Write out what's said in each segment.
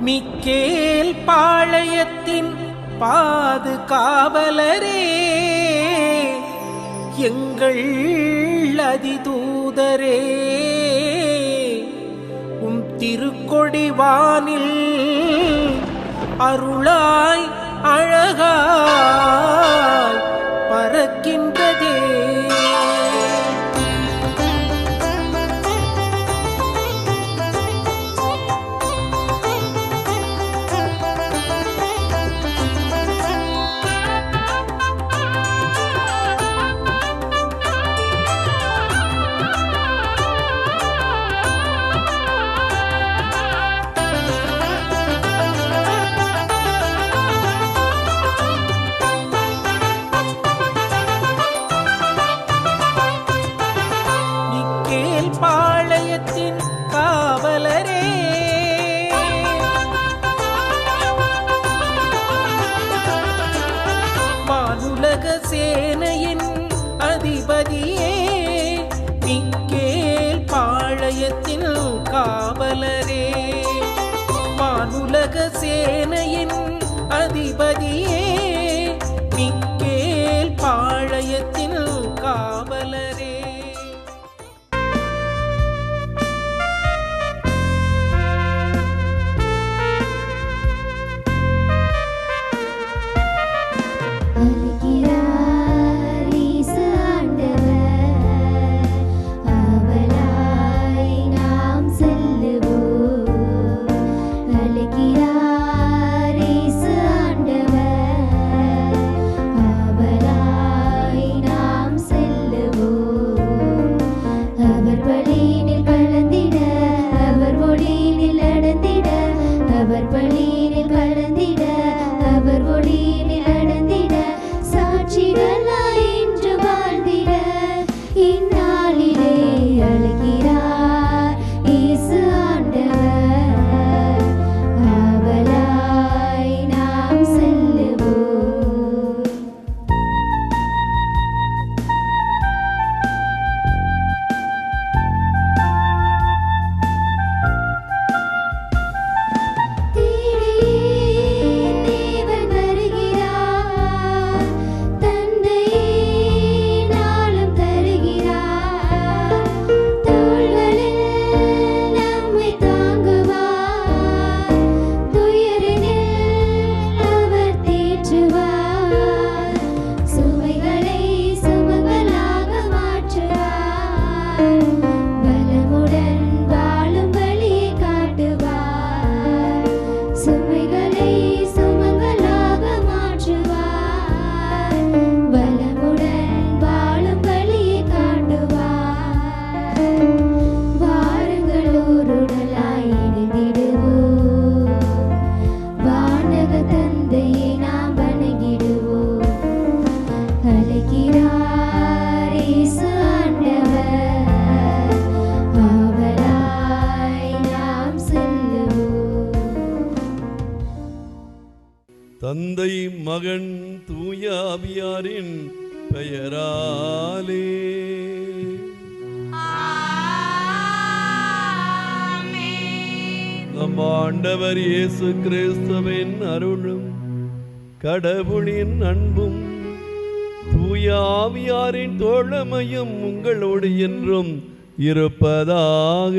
Michael பாளையத்தின் பாதுகாவலரே, எங்கள் அதிதூதரே, உம் திருக்கொடி வானில் அருளாய் அழகாய் பறக்கின்றதே. பாளையத்தின் காவலரே, வானுலக சேனையின் அதிபதியே, மிக்கேல் பாளையத்தின் காவலரே, வானுலக சேனையின் அதிபதியே, மிக்கேல் பாளையத்தின் காவலரே. தந்தை மகன் தூய ஆவியாரின் பெயராலே நம் ஆண்டவர் இயேசு கிறிஸ்துவின் அருளும் கடவுளின் அன்பும் தூய ஆவியாரின் தோழமையும் உங்களோடு என்றும் இருப்பதாக.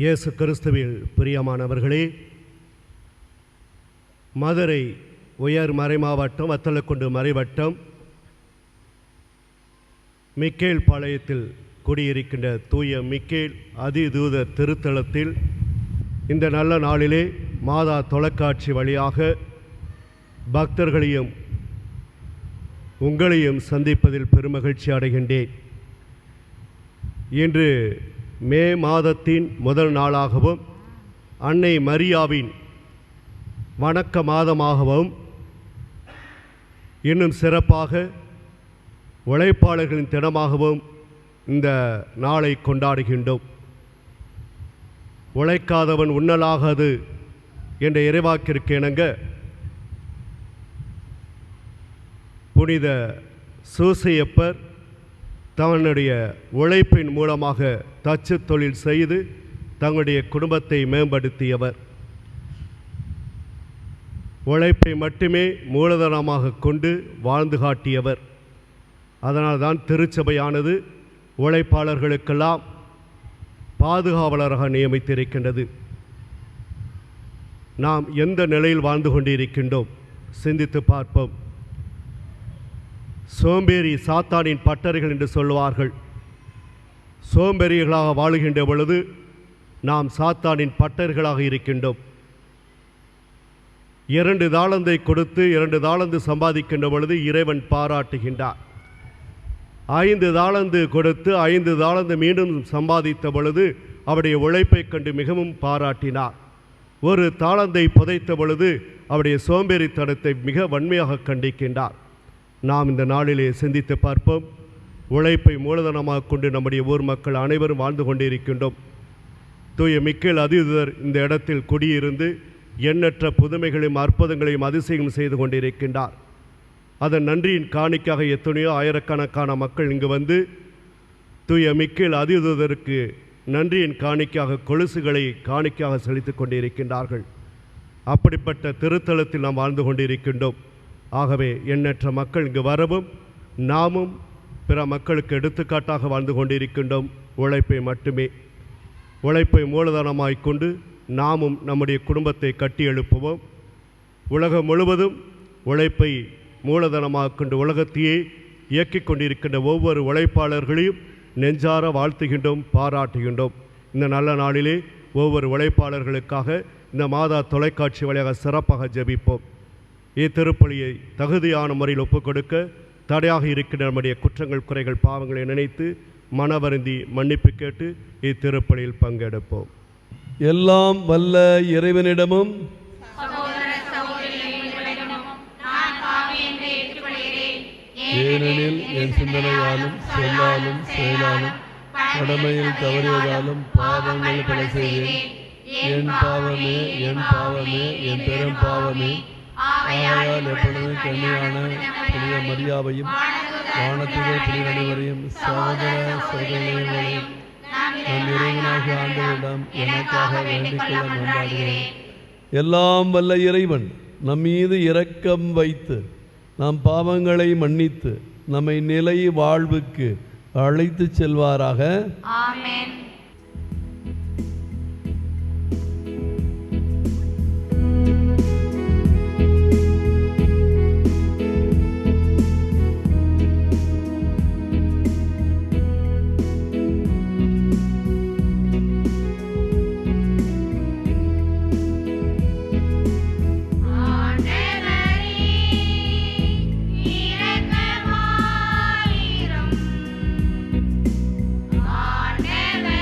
இயேசு கிறிஸ்துவில் பிரியமானவர்களே, மதுரை உயர் மறைமாவட்டம் வத்தலக்குண்டு மறைவட்டம் மிக்கேல் பாளையத்தில் குடியிருக்கின்ற தூய மிக்கேல் அதிதூதர் திருத்தலத்தில் இந்த நல்ல நாளிலே மாதா தொலைக்காட்சி வழியாக பக்தர்களையும் உங்களையும் சந்திப்பதில் பெருமகிழ்ச்சி அடைகின்றேன். இன்று மே மாதத்தின் முதல் நாளாகவும் அன்னை மரியாவின் வணக்க மாதமாகவும் இன்னும் சிறப்பாக உழைப்பாளர்களின் தினமாகவும் இந்த நாளை கொண்டாடுகின்றோம். உழைக்காதவன் உண்ணலாகாது என்ற இறைவாக்கிற்கு இணங்க புனித சூசையப்பர் தன்னுடைய உழைப்பின் மூலமாக தச்சு தொழில் செய்து தங்களுடைய குடும்பத்தை மேம்படுத்தியவர். உழைப்பை மட்டுமே மூலதனமாக கொண்டு வாழ்ந்து காட்டியவர். அதனால்தான் திருச்சபையானது உழைப்பாளர்களுக்கெல்லாம் பாதுகாவலராக நியமித்திருக்கின்றது. நாம் எந்த நிலையில் வாழ்ந்து கொண்டிருக்கின்றோம் சிந்தித்து பார்ப்போம். சோம்பேறி சாத்தானின் பட்டர்கள் என்று சொல்வார்கள். சோம்பேறிகளாக வாழுகின்ற பொழுது நாம் சாத்தானின் பட்டர்களாக இருக்கின்றோம். 2 தாளந்தை கொடுத்து 2 தாளந்து சம்பாதிக்கின்ற பொழுது இறைவன் பாராட்டுகின்றார். 5 தாளந்து கொடுத்து 5 தாளந்து மீண்டும் சம்பாதித்த பொழுது அவருடைய உழைப்பை கண்டு மிகவும் பாராட்டினார். 1 தாளந்தை புதைத்த பொழுது அவருடைய சோம்பேறித்தனத்தை மிக வன்மையாக கண்டிக்கின்றார். நாம் இந்த நாளிலே சிந்தித்து பார்ப்போம். உழைப்பை மூலதனமாக கொண்டு நம்முடைய ஊர் மக்கள் அனைவரும் வாழ்ந்து கொண்டிருக்கின்றோம். தூய மிக்கேல் அதிதூதர் இந்த இடத்தில் குடியிருந்து எண்ணற்ற புதுமைகளையும் அற்புதங்களையும் அதிசயம் செய்து கொண்டிருக்கின்றார். அதன் நன்றியின் காணிக்காக எத்தனையோ ஆயிரக்கணக்கான மக்கள் இங்கு வந்து தூய மிக்கேல் அதிதூதருக்கு நன்றியின் காணிக்காக கொலுசுகளை காணிக்காக செலுத்தி கொண்டிருக்கின்றார்கள். அப்படிப்பட்ட திருத்தலத்தில் நாம் வாழ்ந்து கொண்டிருக்கின்றோம். ஆகவே எண்ணற்ற மக்கள் இங்கு வரவும் நாமும் பிற மக்களுக்கு எடுத்துக்காட்டாக வாழ்ந்து கொண்டிருக்கின்றோம். உழைப்பை மட்டுமே, உழைப்பை மூலதனமாய் கொண்டு நாமும் நம்முடைய குடும்பத்தை கட்டி எழுப்புவோம். உலகம் முழுவதும் உழைப்பை மூலதனமாக கொண்டு உலகத்தையே இயக்கிக் கொண்டிருக்கின்ற ஒவ்வொரு உழைப்பாளர்களையும் நெஞ்சார வாழ்த்துகின்றோம், பாராட்டுகின்றோம். இந்த நல்ல நாளிலே ஒவ்வொரு உழைப்பாளர்களுக்காக இந்த மாதா தொலைக்காட்சி வழியாக சிறப்பாக ஜெபிப்போம். இத்திருப்பலியை தகுதியான முறையில் ஒப்புக்கொடுக்க தடையாக இருக்கின்ற நம்முடைய குற்றங்கள், குறைகள், பாவங்களை நினைத்து மனவருந்தி மன்னிப்பு கேட்டு இத்திருப்பலியில் பங்கெடுப்போம். எல்லாம் வல்ல இறைவனிடமும் ஏனெனில் என் சிந்தனையாலும் சொல்லாலும் செயலாலும் கடமையில் தவறியதாலும் பாவங்கள் பல செய்தேன். என் பாவமே, என் பாவமே, என் பெரும் பாவமே. ஆகையால் எப்பொழுதும் கன்னியான புனித மரியாவையும் வானத்தினர் புனித அனைவரையும் சகோதர சகோதரிகளையும் நம் இறைவனாகிய ஆண்டவரிடம் எனக்காக வேண்டிக்கொள்ள மன்றாடுகிறேன். எல்லாம் வல்ல இறைவன் நம் மீது இரக்கம் வைத்து நம் பாவங்களை மன்னித்து நம்மை நிலை வாழ்வுக்கு அழைத்து செல்வாராக. ஆமென். Never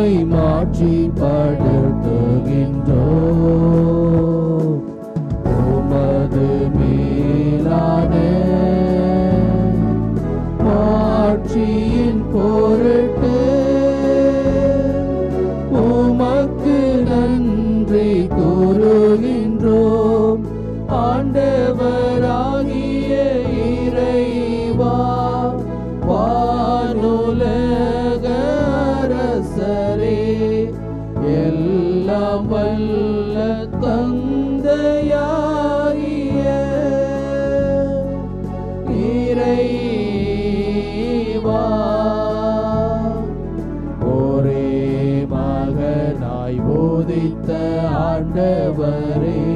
உம்மை மாட்சிப்படுத்துகின்றோம். உமது மேலான மாட்சியின் பொருட்டு உமக்கு நன்றி கூறுகின்றோம். ஆண்டவராகிய இறைவா, வானுலக அரசரே, எல்லாம் வல்ல தந்தையாகிய இறைவா, ஒரே மகனாய் போதித்த ஆண்டவரே,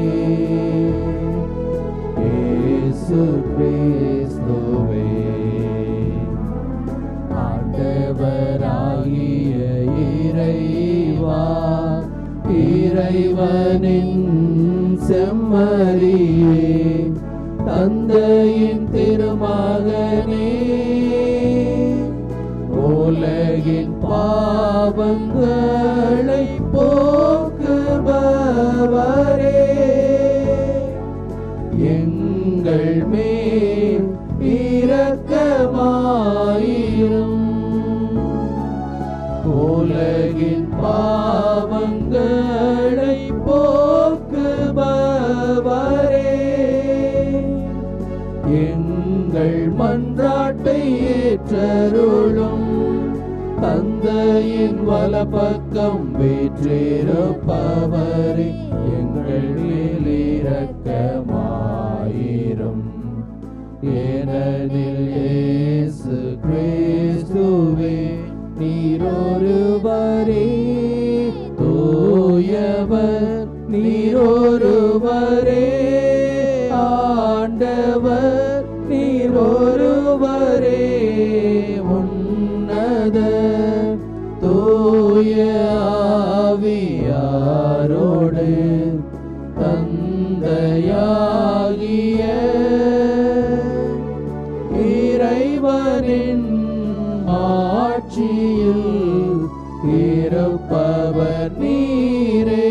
இயேசு கிறிஸ்துவே, ஆண்டவராகிய இறைவா, இறைவனின் செம்மறியே, தந்தையின் திருமகனே, உலகின் பாவங்களை போக்குபவரே, எங்கள் மேல் இரக்கமாயிரும். உலகின் பாவங்களை போக்குபவரே, எங்கள் மன்றாட்டை ஏற்றருளும். தந்தையின் வலப்பக்கம் வீற்றிருப்பவரே, எங்கள் மேல் இரக்கமாயிரும். ஏனெனில் இயேசு கிறிஸ்துவே, நீரொருவரே தூயவர், நீரொருவரே ஆண்டவர், நீரொருவரே உன்னத தூய ஆவியாரோடு தந்தையாகிய இறைவனின் ஆட்சியில் இருப்பவர் நீரே.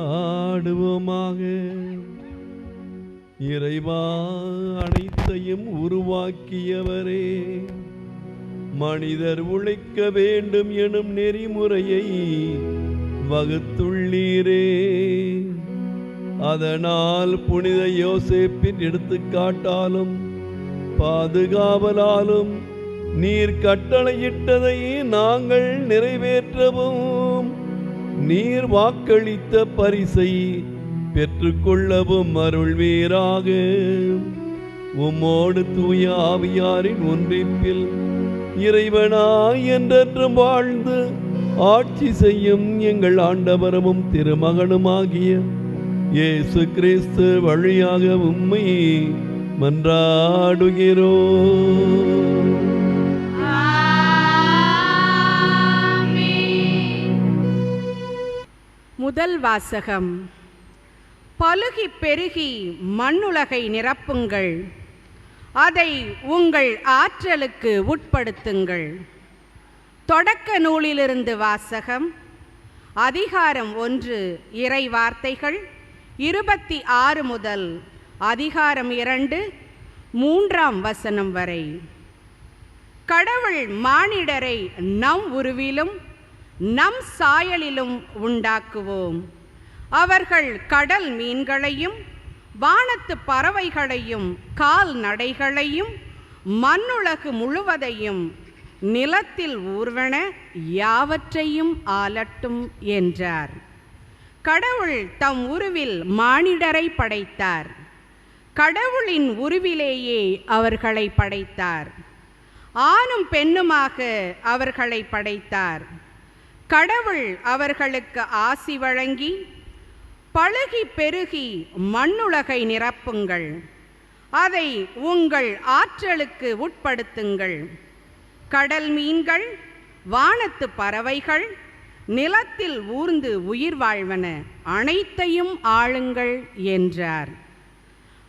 மன்றாடுவோமாக. இறைவா, அனைத்தையும் உருவாக்கியவரே, மனிதர் உழைக்க வேண்டும் எனும் நெறிமுறையை வகுத்துள்ளீரே. அதனால் புனித யோசேப்பின் எடுத்துக்காட்டாலும் பாதுகாவலாலும் நீர் கட்டளையிட்டதை நாங்கள் நிறைவேற்றவும், நீர் வாக்களித்த பரிசை பெற்றுக்கொள்ளவும் அருள்வீராக. உம்மோடு தூய ஆவியாரின் ஒன்றிப்பில் இறைவனாய் என்றென்றும் வாழ்ந்து ஆட்சி செய்யும் எங்கள் ஆண்டவரும் திருமகனுமாகிய இயேசு கிறிஸ்து வழியாக உம்மை மன்றாடுகிறோம். முதல் வாசகம். பலுகி பெருகி மண்ணுலகை நிரப்புங்கள், அதை உங்கள் ஆற்றலுக்கு உட்படுத்துங்கள். தொடக்க நூலிலிருந்து வாசகம். அதிகாரம் 1, இறை வார்த்தைகள் 26 முதல் அதிகாரம் 2, 3ஆம் வசனம் வரை. கடவுள் மானிடரை நம் உருவிலும் நம் சாயலிலும் உண்டாக்குவோம். அவர்கள் கடல் மீன்களையும் வானத்து பறவைகளையும் கால்நடைகளையும் மண்ணுலகு முழுவதையும் நிலத்தில் ஊர்வன யாவற்றையும் ஆளட்டும் என்றார். கடவுள் தம் உருவில் மானிடரை படைத்தார். கடவுளின் உருவிலேயே அவர்களை படைத்தார். ஆணும் பெண்ணுமாக அவர்களை படைத்தார். கடவுள் அவர்களுக்கு ஆசி வழங்கி, பலுகி பெருகி மண்ணுலகை நிரப்புங்கள், அதை உங்கள் ஆற்றலுக்கு உட்படுத்துங்கள். கடல் மீன்கள், வானத்து பறவைகள், நிலத்தில் ஊர்ந்து உயிர் வாழ்வன அனைத்தையும் ஆளுங்கள் என்றார்.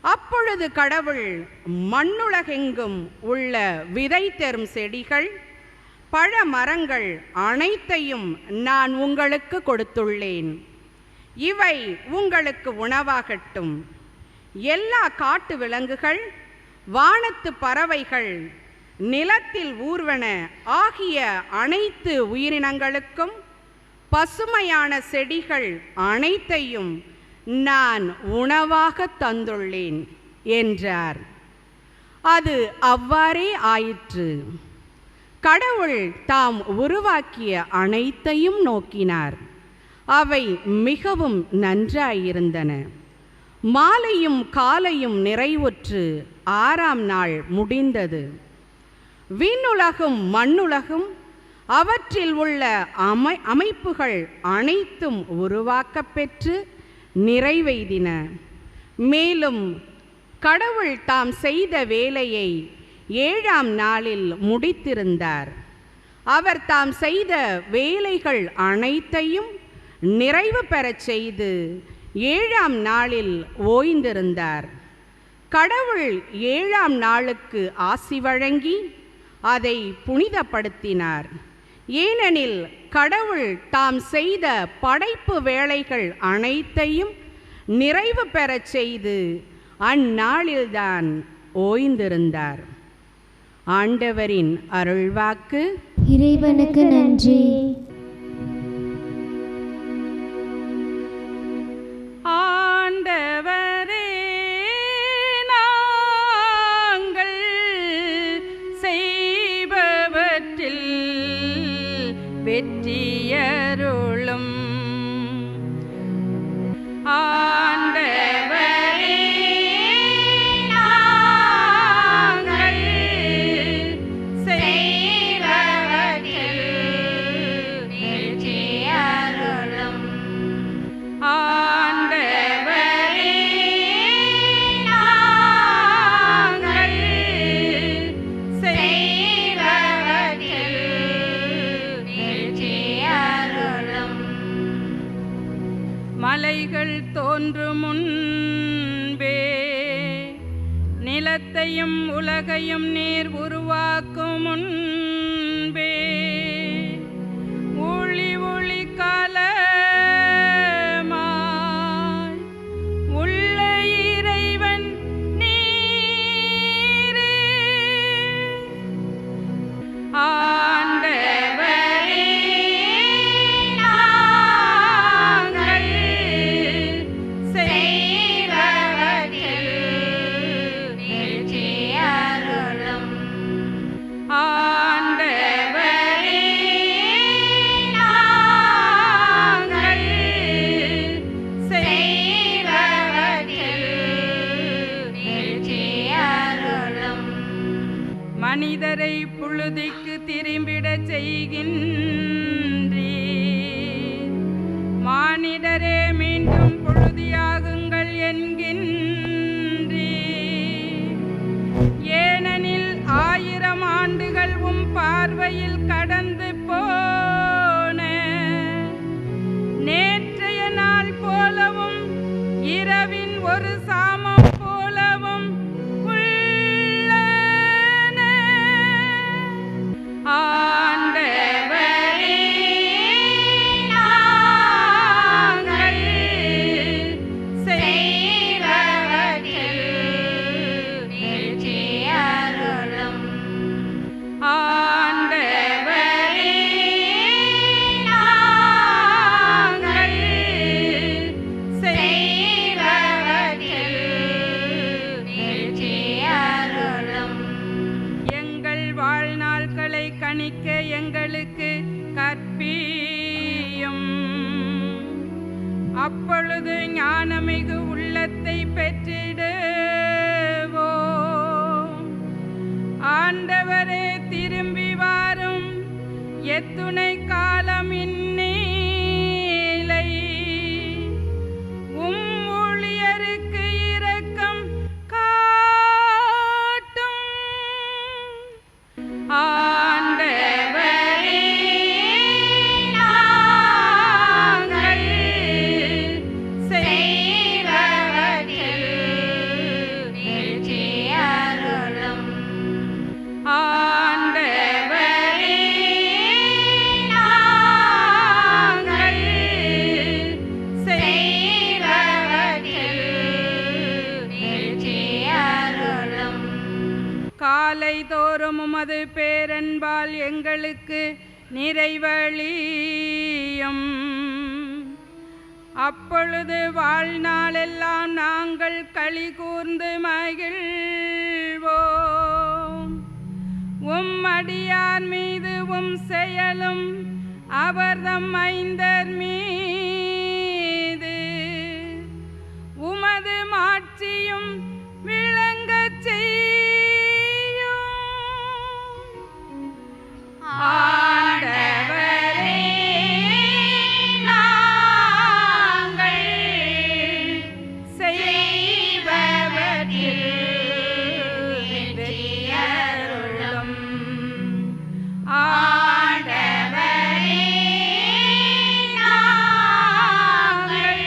அப்பொழுது கடவுள், மண்ணுலகெங்கும் உள்ள விதை தரும் செடிகள், பழ மரங்கள் அனைத்தையும் நான் உங்களுக்கு கொடுத்துள்ளேன். இவை உங்களுக்கு உணவாகட்டும். எல்லா காட்டு விலங்குகள், வானத்து பறவைகள், நிலத்தில் ஊர்வன ஆகிய அனைத்து உயிரினங்களுக்கும் பசுமையான செடிகள் அனைத்தையும் நான் உணவாக தந்துள்ளேன் என்றார். அது அவ்வாறே ஆயிற்று. கடவுள் தாம் உருவாக்கிய அனைத்தையும் நோக்கினார். அவை மிகவும் நன்றாயிருந்தன. மாலையும் காலையும் நிறைவுற்று 6ஆம் நாள் முடிந்தது. விண்ணுலகும் மண்ணுலகும் அவற்றில் உள்ள அமைப்புகள் அனைத்தும் உருவாக்கப் பெற்று நிறைவெய்தின. மேலும் கடவுள் தாம் செய்த வேலையை 7ஆம் நாளில் முடித்திருந்தார். அவர் தாம் செய்த வேலைகள் அனைத்தையும் நிறைவு பெறச் செய்து 7ஆம் நாளில் ஓய்ந்திருந்தார். கடவுள் 7ஆம் நாளுக்கு ஆசி வழங்கி அதை புனிதப்படுத்தினார். ஏனெனில் கடவுள் தாம் செய்த படைப்பு வேலைகள் அனைத்தையும் நிறைவு பெறச் செய்து அந்நாளில்தான் ஓய்ந்திருந்தார். ஆண்டவரின் அருள்வாக்கு. இறைவனுக்கு நன்றி. ஆண்டவரே, நாங்கள் செய்பவற்றில் வெற்றியருளும். ஆண்டவரே, நாங்கள் செய்பவற்றில் வெற்றியருளும். ஆண்டவரே, நாங்கள் செய்பவற்றில் வெற்றியருளும். மலைகள் தோன்றும் முன்பே நிலத்தையும் உலகையும் நீர் உருவாக்கும் முன்பே ஒளி ஒளி காலமாய் உள்ள இறைவன் நீரே. ஆண்டவரே, நாங்கள் செய்பவற்றில் வெற்றியருளும். ஆண்டவரே, நாங்கள் செய்பவற்றில் வெற்றியருளும். மனிதரை புழுதிக்கு திரும்பிடச் செய்கின்றீர். மானிடரே, மீண்டும் புழுதியாகுங்கள் என்கின்றீர். ஏனெனில் 1000 ஆண்டுகள் உம் பார்வையில் கடந்து போன நேற்றைய நாள் போலவும் இரவின் ஒரு சாமம் போலவும் உள்ளன. ஆண்டவரே, நாங்கள் செய்பவற்றில் வெற்றியருளும். ஆண்டவரே, நாங்கள் செய்பவற்றில் வெற்றியருளும். எங்கள் வாழ்நாட்களை கணிக்க எங்களுக்கு கற்பியும். அப்பொழுது ஞானமிகு உள்ளத்தை பெற்றிடுவோம். ஆண்டவரே, திரும்பி வாரும். எத்துணை காலம் இந்நீலை உம் ஊழியருக்கு இரக்கம் காட்டும். ஆண்டவரே, நாங்கள் தோறும் உமது பேரன்பால் எங்களுக்கு நிறைவழியும். அப்பொழுது வாழ்நாளெல்லாம் நாங்கள் களி கூர்ந்து மகிழ்வோம். உம் அடியார் மீது உம் செயலும் அவர்தம் மைந்தர் மீது உமது மாட்சியும் விளங்கச் செய்யும். ஆண்டவரே, நாங்கள் செய்பவற்றில் வெற்றியருளும். ஆண்டவரே, நாங்கள்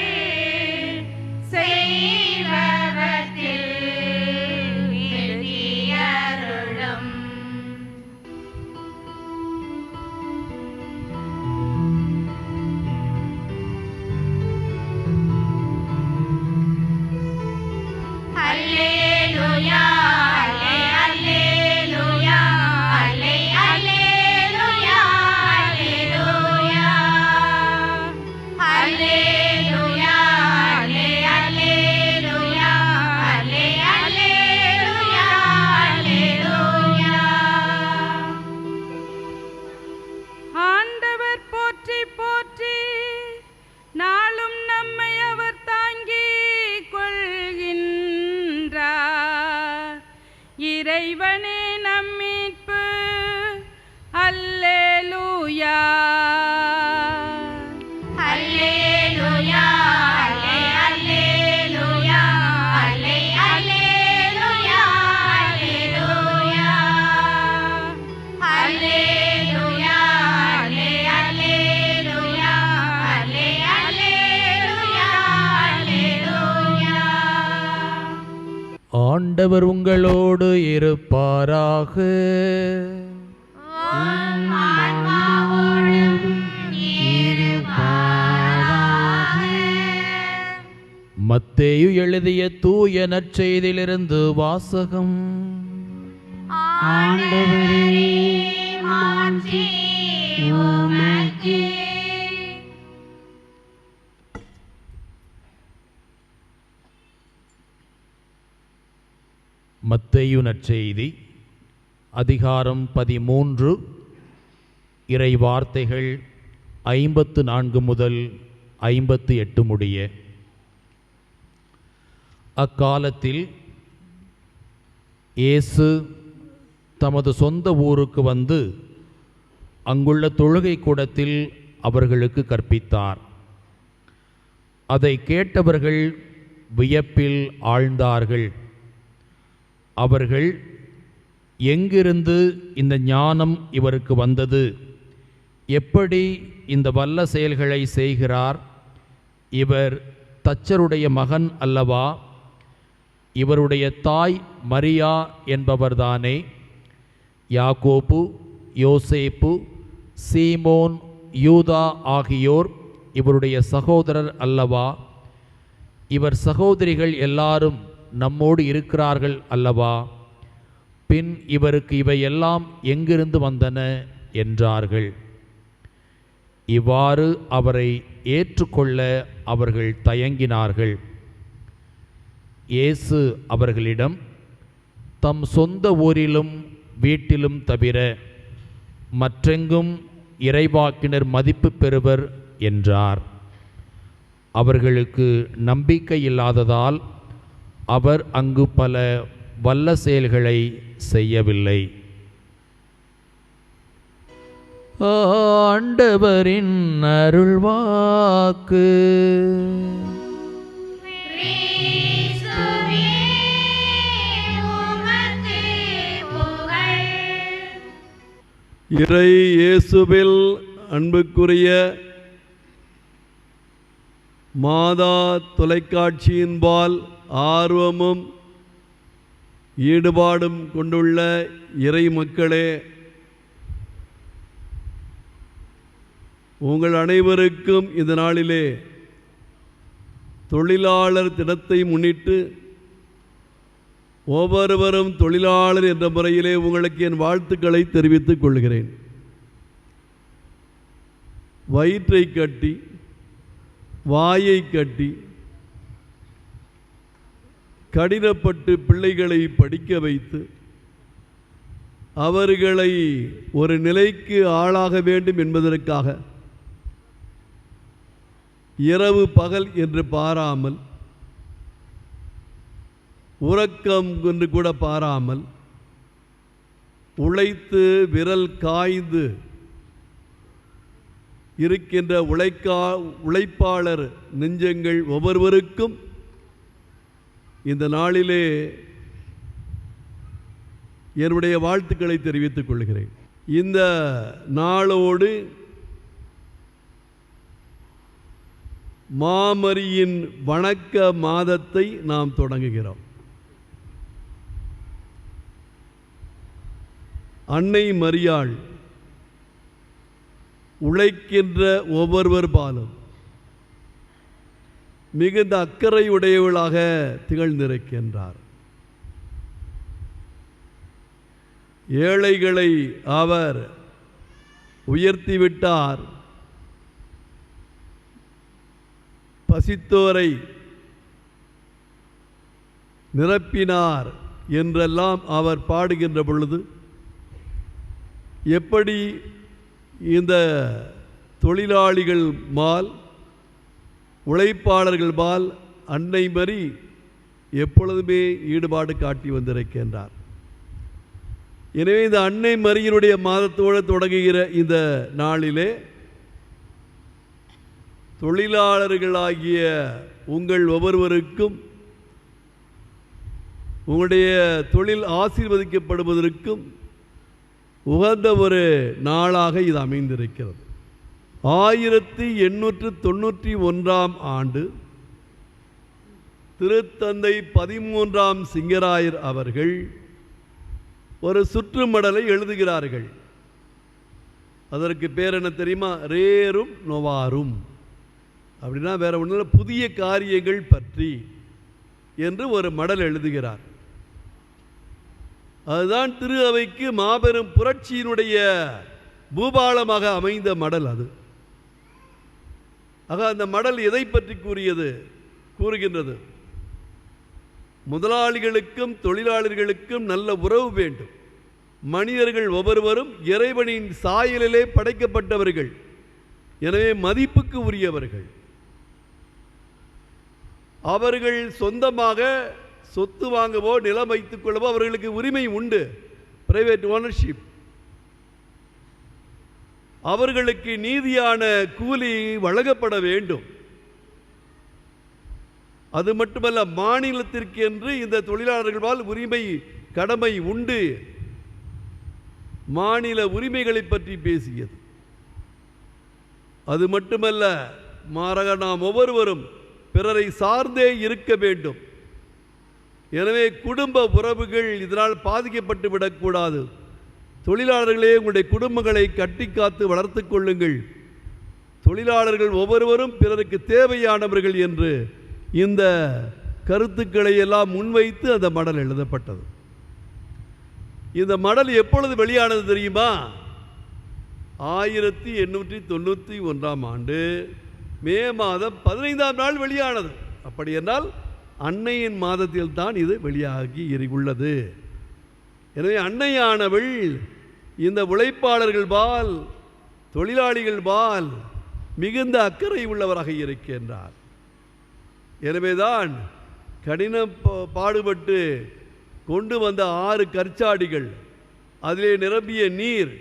செய்பவற்றில் வெற்றியருளும். அல்லேலூயா, அல்லேலூயா, அல்லேலூயா, அல்லேலூயா, அல்லேலூயா, அல்லேலூயா, அல்லேலூயா, அல்லேலூயா. ஆண்டவர் போற்றி போற்றி, நாளும் நம்மை அவர் தாங்கிக் கொள்கின்றார். இறைவனே நம் மீட்பு. அல்லேலூயா, அல்லேலூயா, அல்லேலூயா, அல்லேலூயா, அல்லேலூயா, அல்லேலூயா, அல்லேலூயா, அல்லேலூயா, அல்லேலூயா. ஆண்டவர் உங்களோடு இருப்பாராக. மத்தேயு எழுதிய தூய நற்செய்தியிலிருந்து வாசகம். மத்தேயு நற்செய்தி அதிகாரம் 13, இறை வார்த்தைகள் 54 முதல் 58 முடிய. அக்காலத்தில் இயேசு தமது சொந்த ஊருக்கு வந்து அங்குள்ள தொழுகை கூடத்தில் அவர்களுக்கு கற்பித்தார். அதை கேட்டவர்கள் வியப்பில் ஆழ்ந்தார்கள். அவர்கள், எங்கிருந்து இந்த ஞானம் இவருக்கு வந்தது? எப்படி இந்த வல்ல செயல்களை செய்கிறார்? இவர் தச்சருடைய மகன் அல்லவா? இவருடைய தாய் மரியா என்பவர்தானே? யாக்கோபு, யோசேப்பு, சீமோன், யூதா ஆகியோர் இவருடைய சகோதரர் அல்லவா? இவர் சகோதரிகள் எல்லாரும் நம்மோடு இருக்கிறார்கள் அல்லவா? பின் இவருக்கு இவையெல்லாம் எங்கிருந்து வந்தன என்றார்கள். இவ்வாறு அவரை ஏற்றுக்கொள்ள அவர்கள் தயங்கினார்கள். இயேசு அவர்களிடம், தம் சொந்த ஊரிலும் வீட்டிலும் தவிர மற்றெங்கும் இறைவாக்கினர் மதிப்பு பெறுவர் என்றார். அவர்களுக்கு நம்பிக்கை இல்லாததால் அவர் அங்கு பல வல்ல செயல்களை செய்யவில்லை. ஆண்டவரின் அருள்வாக்கு. இறை இயேசுவில் அன்புக்குரிய மாதா தொலைக்காட்சியின்பால் ஆர்வமும் ஈடுபாடும் கொண்டுள்ள இறை மக்களே, உங்கள் அனைவருக்கும் இந்த நாளிலே தொழிலாளர் தினத்தை முன்னிட்டு ஒவ்வொருவரும் தொழிலாளர் என்ற முறையிலே உங்களுக்கு என் வாழ்த்துக்களை தெரிவித்துக் கொள்கிறேன். வயிற்றை கட்டி வாயை கட்டி கடினப்பட்டு பிள்ளைகளை படிக்க வைத்து அவர்களை ஒரு நிலைக்கு ஆளாக வேண்டும் என்பதற்காக இரவு பகல் என்று பாராமல், உறக்கம் என்று கூட பாராமல் உழைத்து விரல் காய்ந்து இருக்கின்ற உழைப்பாளர் நெஞ்சங்கள் ஒவ்வொருவருக்கும் இந்த நாளிலே என்னுடைய வாழ்த்துக்களை தெரிவித்துக் கொள்கிறேன். இந்த நாளோடு மாமரியின் வணக்க மாதத்தை நாம் தொடங்குகிறோம். அன்னை மரியாள் உழைக்கின்ற ஒவ்வொருவர் பாலும் மிகுந்த அக்கறை உடையவளாக திகழ்ந்திருக்கின்றார். ஏழைகளை அவர் உயர்த்திவிட்டார், பசித்தோரை நிரப்பினார் என்றெல்லாம் அவர் பாடுகின்ற பொழுது, எப்படி இந்த தொழிலாளிகள் மால் உழைப்பாளர்கள் மால் அன்னை மரி எப்பொழுதுமே ஈடுபாடு காட்டி வந்திருக்கின்றார். எனவே இந்த அன்னை மரியினுடைய மாதத்தோடு தொடங்குகிற இந்த நாளிலே தொழிலாளர்களாகிய உங்கள் ஒவ்வொருவருக்கும் உங்களுடைய தொழில் ஆசீர்வதிக்கப்படுவதற்கும் உகந்த ஒரு நாளாக இது அமைந்திருக்கிறது. 1891 ஆண்டு திருத்தந்தை 13ஆம் சிங்கராயர் அவர்கள் ஒரு சுற்றுமடலை எழுதுகிறார்கள். அதற்கு பேர் என்ன தெரியுமா? ரேரும் நோவாரும். அப்படின்னா வேற ஒன்றும் இல்லை, புதிய காரியங்கள் பற்றி என்று ஒரு மடல் எழுதுகிறார். அதுதான் திரு அவைக்கு மாபெரும் புரட்சியினுடைய பூபாலமாக அமைந்த மடல் அது. ஆக அந்த மடல் எதை பற்றி கூறுகின்றது? முதலாளிகளுக்கும் தொழிலாளர்களுக்கும் நல்ல உறவு வேண்டும். மனிதர்கள் ஒவ்வொருவரும் இறைவனின் சாயலிலே படைக்கப்பட்டவர்கள், எனவே மதிப்புக்கு உரியவர்கள். அவர்கள் சொந்தமாக சொத்து வாங்கவோ நிலம் வைத்துக் கொள்ளவோ அவர்களுக்கு உரிமை உண்டு, பிரைவேட் ஓனர்ஷிப். அவர்களுக்கு நீதியான கூலி வழங்கப்பட வேண்டும். அது மட்டுமல்ல, மாநிலத்திற்கு என்று இந்த தொழிலாளர்களால் உரிமை கடமை உண்டு. மாநில உரிமைகளை பற்றி பேசியது. அது மட்டுமல்ல, மாறாக நாம் ஒவ்வொருவரும் பிறரை சார்ந்தே இருக்க வேண்டும். எனவே குடும்ப உறவுகள் இதனால் பாதிக்கப்பட்டு விடக்கூடாது. தொழிலாளர்களே, உங்களுடைய குடும்பங்களை கட்டி காத்து வளர்த்து கொள்ளுங்கள். தொழிலாளர்கள் ஒவ்வொருவரும் பிறருக்கு தேவையானவர்கள் என்று இந்த கருத்துக்களை எல்லாம் முன்வைத்து அந்த மடல் எழுதப்பட்டது. இந்த மடல் எப்பொழுது வெளியானது தெரியுமா? 1891 ஆண்டு மே மாதம் 15ஆம் நாள் வெளியானது. அப்படி என்றால் அன்னையின் மாதத்தில் தான் இது வெளியாகி உள்ளது. எனவே அன்னையானவள் இந்த உழைப்பாளர்கள் பால் தொழிலாளிகள் பால் மிகுந்த அக்கறை உள்ளவராக இருக்கின்றார். எனவேதான் கடினம் பாடுபட்டு கொண்டு வந்த 6 கற்சாடிகள், அதிலே நிரம்பிய நீர்,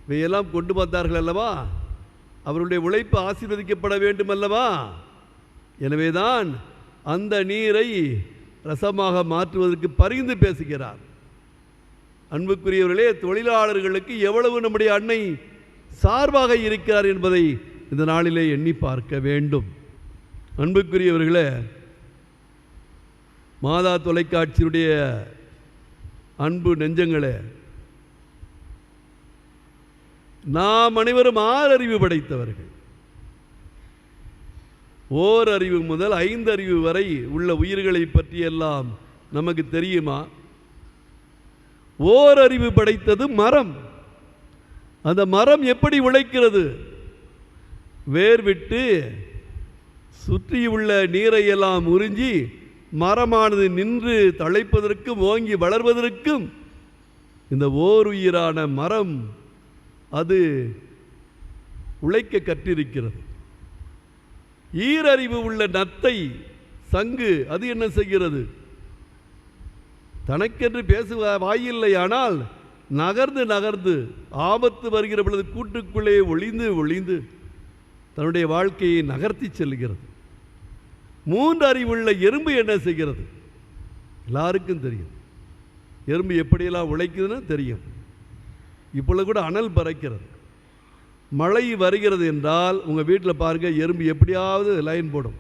இவையெல்லாம் கொண்டு வந்தார்கள் அல்லவா? அவருடைய உழைப்பு ஆசீர்வதிக்கப்பட வேண்டும் அல்லவா? எனவேதான் அந்த நீரை ரசமாக மாற்றுவதற்கு பரிந்து பேசுகிறார். அன்புக்குரியவர்களே, தொழிலாளர்களுக்கு எவ்வளவு நம்முடைய அன்னை சார்பாக இருக்கிறார் என்பதை இந்த நாளிலே எண்ணி பார்க்க வேண்டும். அன்புக்குரியவர்களே, மாதா தொலைக்காட்சியுடைய அன்பு நெஞ்சங்களே, நாம் அனைவரும் 6 அறிவு படைத்தவர்கள். ஓர் அறிவு முதல் 5 அறிவு வரை உள்ள உயிர்களை பற்றியெல்லாம் நமக்கு தெரியுமா? ஓரறிவு படைத்தது மரம். அந்த மரம் எப்படி உழைக்கிறது? வேர் விட்டு சுற்றியுள்ள நீரை எல்லாம் உறிஞ்சி மரமானது நின்று தழைப்பதற்கும் ஓங்கி வளர்வதற்கும் இந்த ஓருயிரான மரம் அது உழைக்க கற்றிருக்கிறது. ஈரறிவு உள்ள நத்தை சங்கு அது என்ன செய்கிறது? தனக்கென்று பேசுவ வாயில்லை, ஆனால் நகர்ந்து நகர்ந்து ஆபத்து வருகிற பொழுது கூட்டுக்குள்ளே ஒளிந்து ஒளிந்து தன்னுடைய வாழ்க்கையை நகர்த்தி செல்கிறது. 3 அறிவுள்ள எறும்பு என்ன செய்கிறது? எல்லாருக்கும் தெரியும். எறும்பு எப்படியெல்லாம் உழைக்குதுன்னு தெரியும். இப்பொழுது கூட அனல் பறக்கிறது. மழை வருகிறது என்றால் உங்கள் வீட்டில் பாருங்கள், எறும்பு எப்படியாவது லைன் போடும்,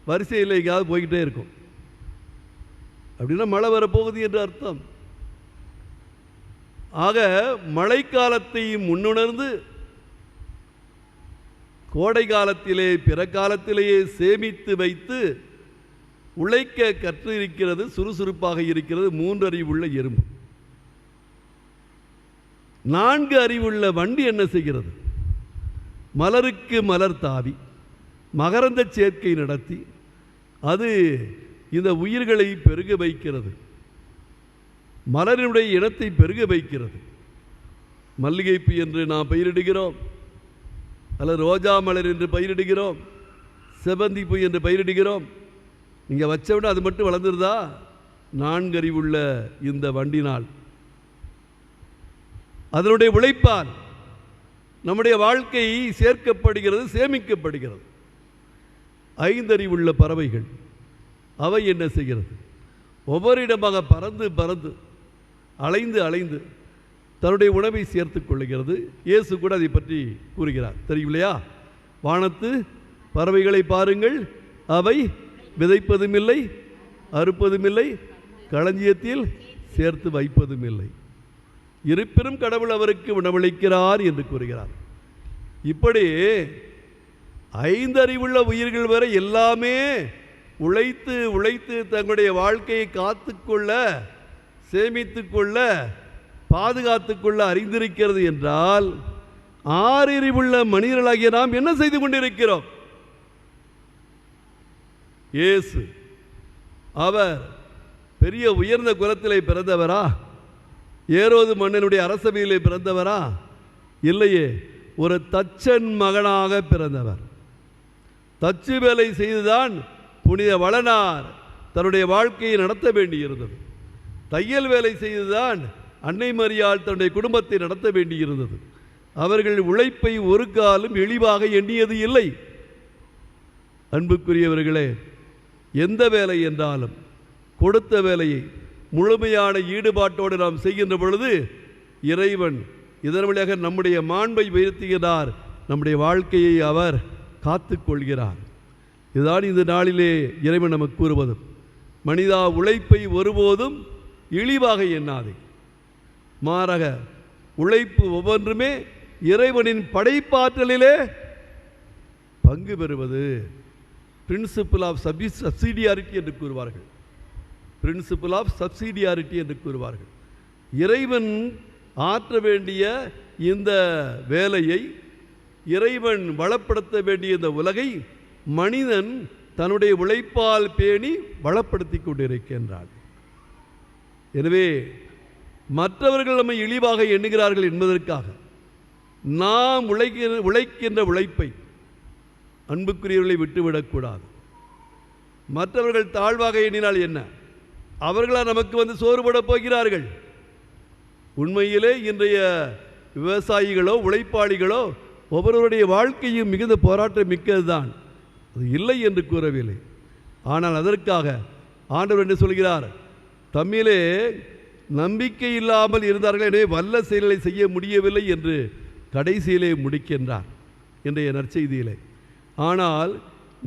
வரிசையில் எங்கேயாவது போய்கிட்டே இருக்கும். அப்படின்னா மழை வரப்போகுது என்று அர்த்தம். ஆக மழைக்காலத்தையும் முன்னுணர்ந்து கோடை காலத்திலே பிற காலத்திலேயே சேமித்து வைத்து உழைக்க கற்றிருக்கிறது, சுறுசுறுப்பாக இருக்கிறது 3 அறிவுள்ள எறும்பு. 4 அறிவுள்ள வண்டி என்ன செய்கிறது? மலருக்கு மலர் தாவி மகரந்த சேர்க்கை நடத்தி அது இந்த உயிர்களை பெருக வைக்கிறது, மலரினுடைய இனத்தை பெருக வைக்கிறது. மல்லிகைப்பூ என்று நாம் பயிரிடுகிறோம், அல்லது ரோஜா மலர் என்று பயிரிடுகிறோம், செவந்தி பூ என்று பயிரிடுகிறோம். நீங்கள் வச்சவிட அது மட்டும் வளர்ந்துருதா? 4 அறிவுள்ள இந்த வண்டினால், அதனுடைய உழைப்பால் நம்முடைய வாழ்க்கை சேர்க்கப்படுகிறது, சேமிக்கப்படுகிறது. 5 அறிவுள்ள பறவைகள் அவை என்ன செய்கிறது? ஒவ்வொரு இடமாக பறந்து பறந்து அலைந்து அலைந்து தன்னுடைய உணவை சேர்த்து கொள்ளுகிறது. இயேசு கூட அதை பற்றி கூறுகிறார், தெரியும் இல்லையா? வானத்து பறவைகளை பாருங்கள், அவை விதைப்பதும் இல்லை, அறுப்பதும் இல்லை, களஞ்சியத்தில் சேர்த்து வைப்பதும் இல்லை, இருப்பினும் கடவுள் அவருக்கு உணவளிக்கிறார் என்று கூறுகிறார். இப்படி 5 அறிவுள்ள உயிர்கள் வரை எல்லாமே உழைத்து உழைத்து தங்களுடைய வாழ்க்கையை காத்துக்கொள்ள, சேமித்து கொள்ள, பாதுகாத்து கொள்ள அறிந்திருக்கிறது என்றால் 6 அறிவுள்ள மனிதர்களாகிய நாம் என்ன செய்து கொண்டிருக்கிறோம்? இயேசு அவர் பெரிய உயர்ந்த குலத்திலே பிறந்தவரா? ஏரோது மன்னனுடைய அரசவையிலே பிறந்தவரா? இல்லையே, ஒரு தச்சன் மகனாக பிறந்தவர். தச்சு வேலை செய்துதான் புனித வளனார் தன்னுடைய வாழ்க்கையை நடத்த வேண்டியிருந்தது. தையல் வேலை செய்துதான் அன்னை மரியாள் தன்னுடைய குடும்பத்தை நடத்த வேண்டியிருந்தது. அவர்கள் உழைப்பை ஒரு காலம் இழிவாக எண்ணியது இல்லை. அன்புக்குரியவர்களே, எந்த வேலை என்றாலும் கொடுத்த வேலையை முழுமையான ஈடுபாட்டோடு நாம் செய்கின்ற பொழுது இறைவன் இதன் வழியாக நம்முடைய மாண்பை உயர்த்துகிறார், நம்முடைய வாழ்க்கையை அவர் காத்து கொள்கிறார். இதுதான் இந்த நாளிலே இறைவன் நமக்கு கூறுவது, மனிதா உழைப்பை ஒருபோதும் இழிவாக எண்ணாதே, மாறாக உழைப்பு ஒவ்வொன்றுமே இறைவனின் படைப்பாற்றலிலே பங்கு பெறுவது. பிரின்சிபிள் ஆஃப் சப்சிடியாரிட்டி என்று கூறுவார்கள். பிரின்சிபிள் ஆஃப் சப்சிடியாரிட்டி என்று கூறுவார்கள். இறைவன் ஆற்ற வேண்டிய இந்த வேலையை, இறைவன் வளப்படுத்த வேண்டிய இந்த உலகை மனிதன் தன்னுடைய உழைப்பால் பேணி வளப்படுத்தி கொண்டிருக்கின்றான். எனவே மற்றவர்கள் நம்மை இழிவாக எண்ணுகிறார்கள் என்பதற்காக நாம் உழைக்கின்ற உழைப்பை அன்புக்குரியவர்களை விட்டுவிடக்கூடாது. மற்றவர்கள் தாழ்வாக எண்ணினால் என்ன? அவர்களா நமக்கு வந்து சோறுபட போகிறார்கள்? உண்மையிலே இன்றைய விவசாயிகளோ உழைப்பாளிகளோ ஒவ்வொருவருடைய வாழ்க்கையும் மிகுந்த போராட்டம் மிக்கது தான், அது இல்லை என்று கூறவில்லை. ஆனால் அதற்காக ஆண்டவர் என்ன சொல்கிறார்? தம்மிலே நம்பிக்கை இல்லாமல் இருந்தார்கள், எனவே வல்ல செயல்களை செய்ய முடியவில்லை என்று கடைசியிலே முடிக்கின்றார் இன்றைய நற்செய்தியிலே. ஆனால்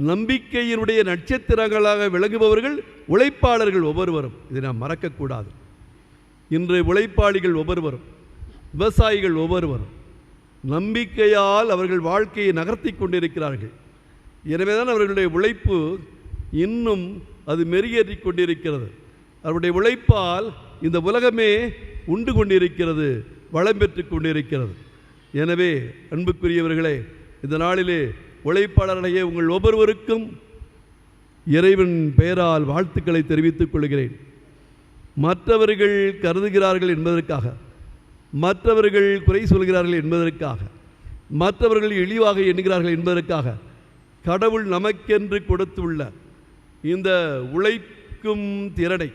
நம்பிக்கையினுடைய நட்சத்திரங்களாக விளங்குபவர்கள் உழைப்பாளர்கள் ஒவ்வொருவரும், இதை நாம் மறக்கக்கூடாது. இன்று உழைப்பாளிகள் ஒவ்வொருவரும், விவசாயிகள் ஒவ்வொருவரும் நம்பிக்கையால் அவர்கள் வாழ்க்கையை நகர்த்தி கொண்டிருக்கிறார்கள். எனவே தான் அவர்களுடைய உழைப்பு இன்னும் அது மெருகேற்றி கொண்டிருக்கிறது. அவருடைய உழைப்பால் இந்த உலகமே உண்டு கொண்டிருக்கிறது, வளம் பெற்று கொண்டிருக்கிறது. எனவே அன்புக்குரியவர்களே, இந்த நாளிலே உழைப்பாளர்களையே உங்கள் ஒவ்வொருவருக்கும் இறைவன் பெயரால் வாழ்த்துக்களை தெரிவித்துக் கொள்கிறேன். மற்றவர்கள் கருதுகிறார்கள் என்பதற்காக, மற்றவர்கள் குறை சொல்கிறார்கள் என்பதற்காக, மற்றவர்கள் இழிவாக எண்ணுகிறார்கள் என்பதற்காக கடவுள் நமக்கென்று கொடுத்துள்ள இந்த உழைக்கும் திறனை,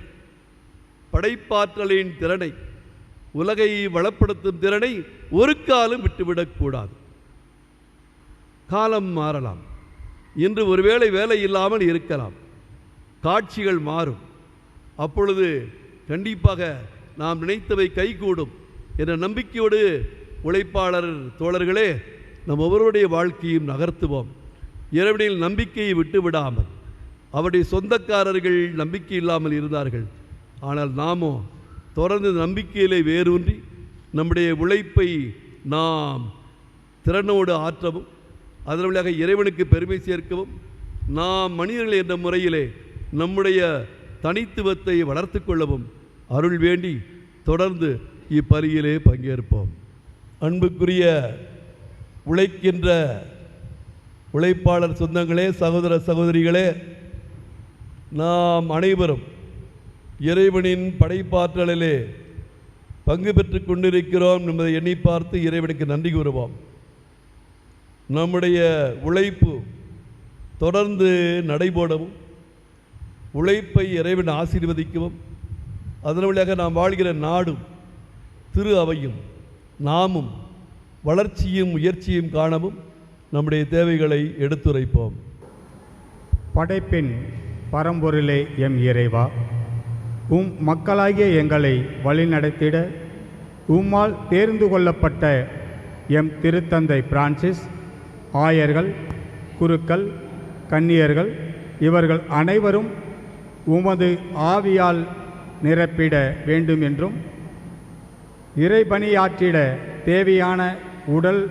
படைப்பாற்றலின் திறனை, உலகை வளப்படுத்தும் திறனை ஒரு காலம் விட்டுவிடக்கூடாது. காலம் மாறலாம், இன்று ஒருவேளை வேலை இல்லாமல் இருக்கலாம், காட்சிகள் மாறும். அப்பொழுது கண்டிப்பாக நாம் நினைத்தவை கைகூடும் என்ற நம்பிக்கையோடு உழைப்பாளர் தோழர்களே, நம் ஒவ்வொருடைய வாழ்க்கையும் நகர்த்துவோம். இறைவனில் நம்பிக்கையை விட்டு விடாமல். அவருடைய சொந்தக்காரர்கள் நம்பிக்கை இல்லாமல் இருந்தார்கள், ஆனால் நாமோ தொடர்ந்து நம்பிக்கையிலே வேரூன்றி நம்முடைய உழைப்பை நாம் திறனோடு ஆற்றவும், அதன் வழியாக இறைவனுக்கு பெருமை சேர்க்கவும், நாம் மனிதர்கள் என்ற முறையிலே நம்முடைய தனித்துவத்தை வளர்த்து கொள்ளவும் அருள் வேண்டி தொடர்ந்து இப்பலியிலே பங்கேற்போம். அன்புக்குரிய உழைக்கின்ற உழைப்பாளர் சொந்தங்களே, சகோதர சகோதரிகளே, நாம் அனைவரும் இறைவனின் படைப்பாற்றலிலே பங்கு பெற்று கொண்டிருக்கிறோம் என்பதை எண்ணி பார்த்து இறைவனுக்கு நன்றி கூறுவோம். நம்முடைய உழைப்பு தொடர்ந்து நடைபோடவும், உழைப்பை இறைவன் ஆசீர்வதிக்கவும், அதன் வழியாக நாம் வாழ்கிற நாடும் திரு அவையும் நாமும் வளர்ச்சியும் முயற்சியும் காணவும் நம்முடைய தேவைகளை எடுத்துரைப்போம். படைப்பின் பரம்பொருளே எம் இறைவா, மக்களாகிய எங்களை வழிநடத்திட உம்மால் தேர்ந்து கொள்ளப்பட்ட எம் திருத்தந்தை பிரான்சிஸ், ஆயர்கள், குருக்கள், கன்னியர்கள் இவர்கள் அனைவரும் உமது ஆவியால் நிரப்பிட வேண்டும் என்றும், இறைபணியாற்றிட தேவையான உடல்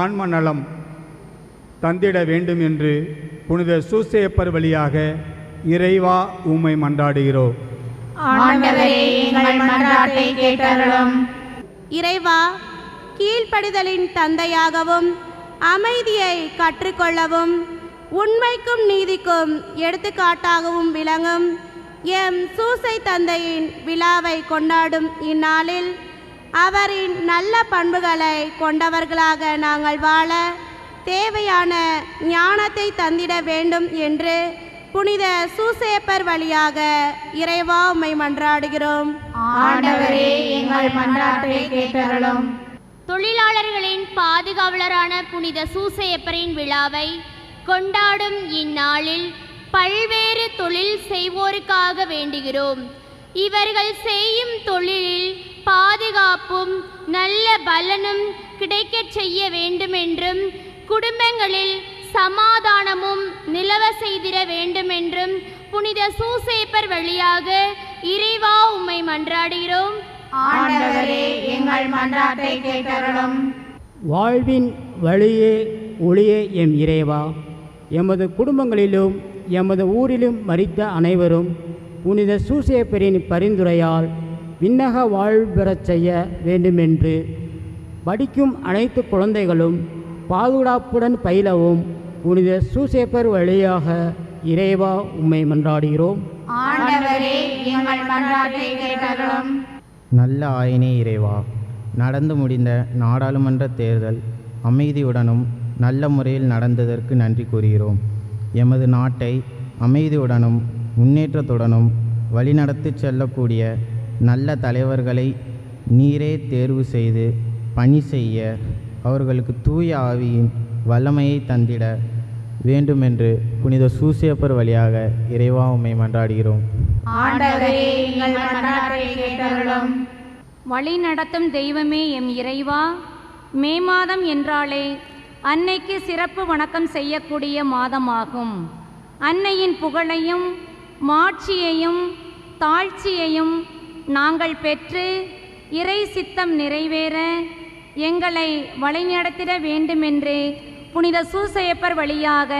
ஆன்ம நலம் தந்திட வேண்டும் என்று புனித சூசேப்பர் வழியாக இறைவா உம்மை மன்றாடுகிறோம். ஆண்டவரே, எங்கள் மன்றாட்டை கேட்டருளும். இறைவா, கீழ்ப்படிதலின் தந்தையாகவும் அமைதியை கற்றுக்கொள்ளவும் உண்மைக்கும் நீதிக்கும் எடுத்துக்காட்டாகவும் விளங்கும் எம் சூசை தந்தையின் விழாவை கொண்டாடும் இந்நாளில் அவரின் நல்ல பண்புகளை கொண்டவர்களாக நாங்கள் வாழ தேவையான ஞானத்தை தந்திட வேண்டும் என்று புனித சூசேப்பர் வழியாக இறைவா உம்மை மன்றாடுகிறோம். ஆண்டவரே, எங்கள் மன்றாட்டை கேட்டருளும். தொழிலாளர்களின் பாதுகாவலரான புனித சூசையப்பரின் விழாவை கொண்டாடும் இந்நாளில் பல்வேறு தொழில் செய்வோருக்காக வேண்டுகிறோம். இவர்கள் செய்யும் தொழிலில் பாதுகாப்பும் நல்ல பலனும் கிடைக்கச் செய்ய வேண்டுமென்றும், குடும்பங்களில் சமாதானமும் நிலவ செய்திட வேண்டுமென்றும் புனித சூசேப்பர் வழியாக இறைவா உம்மை மன்றாடுகிறோம். ஆண்டவரே, எங்கள் மன்றாட்டை கேட்டருளும். வாழ்வின் வழியே ஒளியே எம் இறைவா, எமது குடும்பங்களிலும் எமது ஊரிலும் மரித்த அனைவரும் புனித சூசேப்பரின் பரிந்துரையால் விண்ணக வாழ்வு பெறச் செய்ய வேண்டுமென்று படிக்கும் அனைத்து குழந்தைகளும் பாதுகாப்புடன் பயிலவும் புனித சூசேப்பர் வழியாக இறைவா உம்மை மன்றாடுகிறோம். ஆண்டவரே, எங்கள் மன்றாட்டை கேட்டருளும். நல்ல ஆயனே இறைவா, நடந்து முடிந்த நாடாளுமன்ற தேர்தல் அமைதியுடனும் நல்ல முறையில் நடந்ததற்கு நன்றி கூறுகிறோம். எமது நாட்டை அமைதியுடனும் முன்னேற்றத்துடனும் வழிநடத்தி செல்லக்கூடிய நல்ல தலைவர்களை நீரே தேர்வு செய்து பணி செய்ய அவர்களுக்கு தூய ஆவியின் வல்லமையை தந்திட வேண்டுமென்று புனித சூசேப்பர் வழியாக இறைவா உம்மை மன்றாடுகிறோம். ஆண்டவரே, எங்கள் மன்றாட்டை கேட்டருளும். வழி நடத்தும் தெய்வமே எம் இறைவா, மே மாதம் என்றாலே அன்னைக்கு சிறப்பு வணக்கம் செய்யக்கூடிய மாதமாகும். அன்னையின் புகழையும் மாட்சியையும் தாழ்ச்சியையும் நாங்கள் பெற்று இறை சித்தம் நிறைவேற எங்களை வழிநடத்திட வேண்டுமென்று புனித சூசையப்பர் வழியாக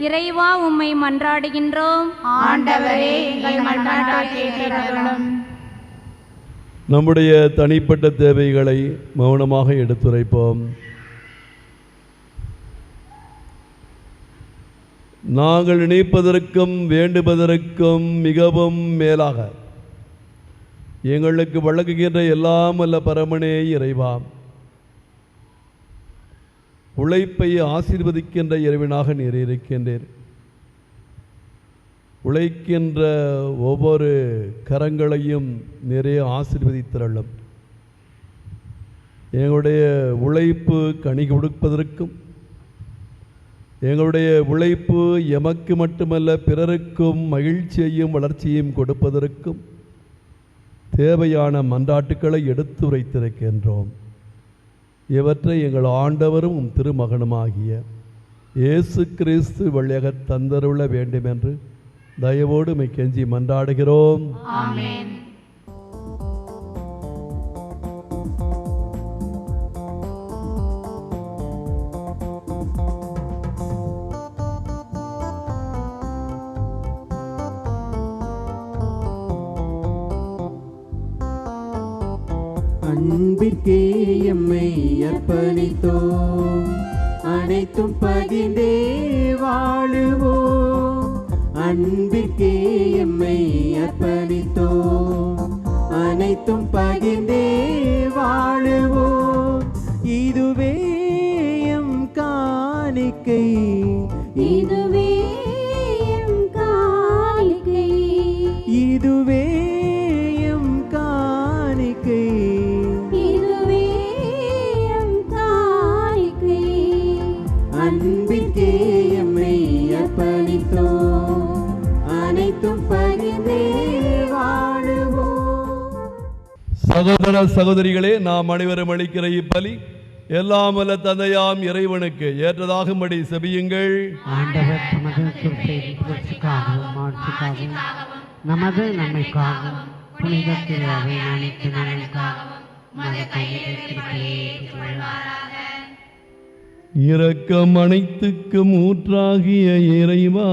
இறைவா உம்மை மன்றாடுகின்றோம். ஆண்டவரே, எங்கள் மன்றாட்டை கேட்டருளும். நம்முடைய தனிப்பட்ட தேவைகளை மௌனமாக எடுத்துரைப்போம். நாங்கள் நினைப்பதற்கும் வேண்டுவதற்கும் மிகவும் மேலாக எங்களுக்கு வழங்குகின்ற எல்லாம் வல்ல பரமனே இறைவா, உழைப்பை ஆசீர்வதிக்கின்ற இறைவனாக நீர் இருக்கின்றீர். உழைக்கின்ற ஒவ்வொரு கரங்களையும் நிறைய ஆசீர்வதித்தருளும். எங்களுடைய உழைப்பு கனி கொடுப்பதற்கும், எங்களுடைய உழைப்பு எமக்கு மட்டுமல்ல பிறருக்கும் மகிழ்ச்சியையும் வளர்ச்சியையும் கொடுப்பதற்கும் தேவையான மன்றாட்டுக்களை எடுத்துரைத்திருக்கின்றோம். இவற்றை எங்கள் ஆண்டவரும் திருமகனுமாகிய இயேசு கிறிஸ்து வழியாக தந்தருள வேண்டும் என்று தயவோடு மை கெஞ்சி மன்றாடுகிறோம். ஆமென். அன்பிற்கே எம்மை அர்ப்பணித்தோம், அனைத்தும் பகிர்ந்தே வாழுவோம். அன்பிற்கே எம்மை அர்ப்பணித்தோம், அனைத்தும் பகிர்ந்தே வாழுவோம். இதுவே எம் காணிக்கை, இதுவே எம் காணிக்கை, இதுவே எம் காணிக்கை, இதுவே எம் காணிக்கை. அன்பிற்கே எம்மை அர்ப்பணித்தோம், அனைத்தும் பகிர்ந்தே வாழுவோம். சகோதர சகோதரிகளே, நாம் அனைவரும் அளிக்கிற இப்பலி எல்லாம் வல்ல தந்தையாம் இறைவனுக்கு ஏற்றதாகும்படி செபியுங்கள். ஆண்டவர் தமது திருப்பெயர்ச்சிக்காகவும் ஆட்சிக்காகவும் நமது நன்மைக்காகவும் புனித திருவை அனைத்து நலனுக்காகவும் இரக்கம் அனைத்துக்கும் ஊற்றாகிய இறைவா,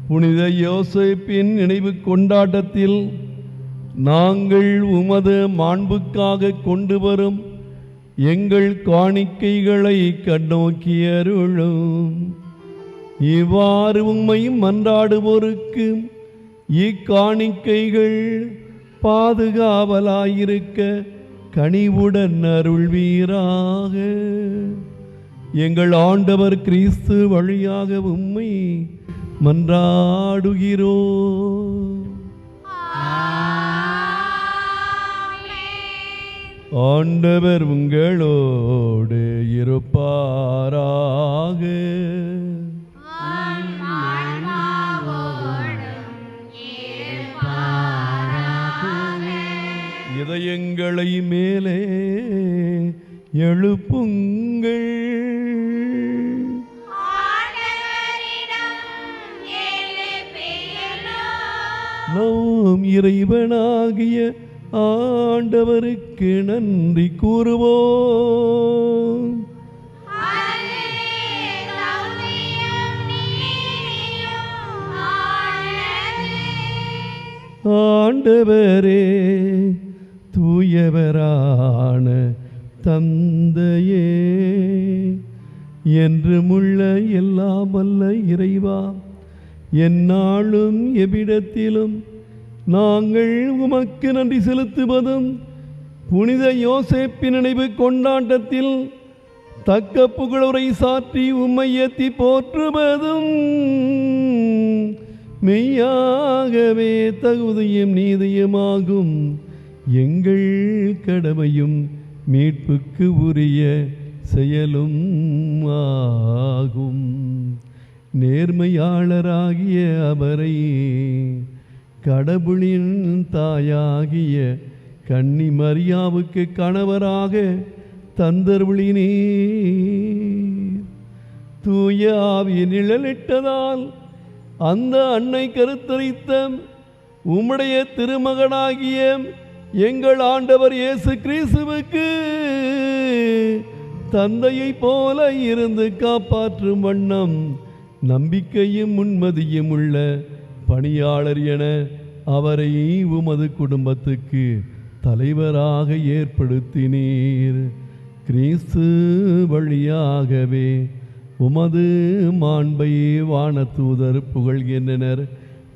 புனித யோசேப்பின் நினைவு கொண்டாட்டத்தில் நாங்கள் உமது மாண்புக்காக கொண்டு வரும் எங்கள் காணிக்கைகளை கண்ணோக்கி அருளும். இவ்வாறு உம்மை மன்றாடுவோருக்கு இக்காணிக்கைகள் பாதுகாவலாயிருக்க கனிவுடன் அருள்வீராக. எங்கள் ஆண்டவர் கிறிஸ்து வழியாக உம்மை மன்றாடுகிறோம். ஆண்டவர் உங்களோடு இருப்பாராக. இதயங்களை மேலே எழுப்புங்கள். நாம் இறைவனாகிய ஆண்டவருக்கு நன்றி கூறுவோம். ஆண்டவரே, தூயவரான தந்தையே, என்றுமுள்ள எல்லாம் வல்ல இறைவா, எந்நாளும் எவ்விடத்திலும் நாங்கள் உமக்கு நன்றி செலுத்துவதும் புனித யோசேப்பின் நினைவு கொண்டாட்டத்தில் தக்க புகழுரை சாற்றி உம்மை ஏத்தி போற்றுவதும் மெய்யாகவே தகுதியும் நீதியுமாகும். எங்கள் கடமையும் மீட்புக்கு உரிய செயலும் ஆகும். நேர்மையாளராகிய அவரை கடவுளின் தாயாகிய கன்னி மரியாவுக்கு கணவராக தந்தருளினீர். தூய ஆவியின் நிழலிட்டதால் அந்த அன்னை கருத்தரித்த உம்முடைய திருமகனாகிய எங்கள் ஆண்டவர் இயேசு கிறிஸ்துவுக்கு தந்தையை போல இருந்து காப்பாற்றும் வண்ணம் நம்பிக்கையும் முன்மதியும் உள்ள பணியாளர் என அவரை உமது குடும்பத்துக்கு தலைவராக ஏற்படுத்தினீர். கிறிஸ்து வழியாகவே உமது மாண்பை வானதூதர் புகழ்கின்றனர்.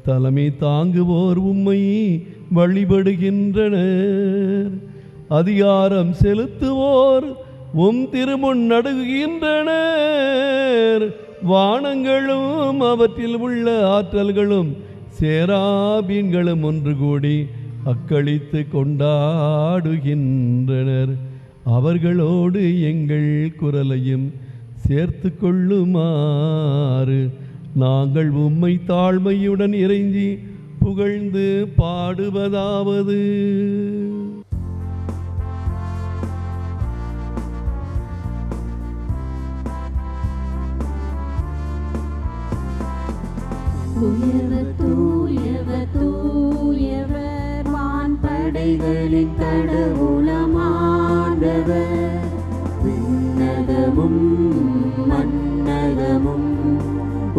தலைமை தாங்குவோர் உம்மை வழிபடுகின்றனர். அதிகாரம் செலுத்துவோர் உம் திருமுன் நடுங்குகின்றனர். வானங்களும் அவற்றில் உள்ள ஆற்றல்களும் சேராபீன்களும் ஒன்று கூடி அக்களித்து கொண்டாடுகின்றனர். அவர்களோடு எங்கள் குரலையும் சேர்த்து கொள்ளுமாறு நாங்கள் உம்மை தாழ்மையுடன் இறைஞ்சி புகழ்ந்து பாடுவதாவது: தூயவர் தூயவர் தூயவர் வான்படைகளின் கடவுளமாண்டவர். விண்ணகமும் மன்னகமும்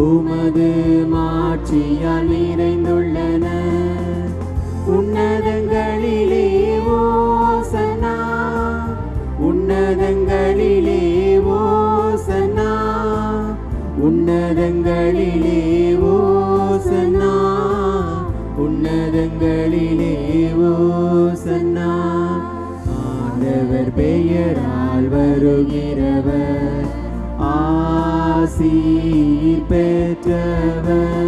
உமது மாட்சியால் நிறைந்துள்ளன. உன்னதங்களிலே ஓசன்னா, உன்னதங்களிலே ஓசன்னா, உன்னதங்களிலே ஓசன்னா, உன்னதங்களிலே ஓசன்னா. ஆண்டவர் பெயரால் வருகிறவர் ஆசீர் பெற்றவர்.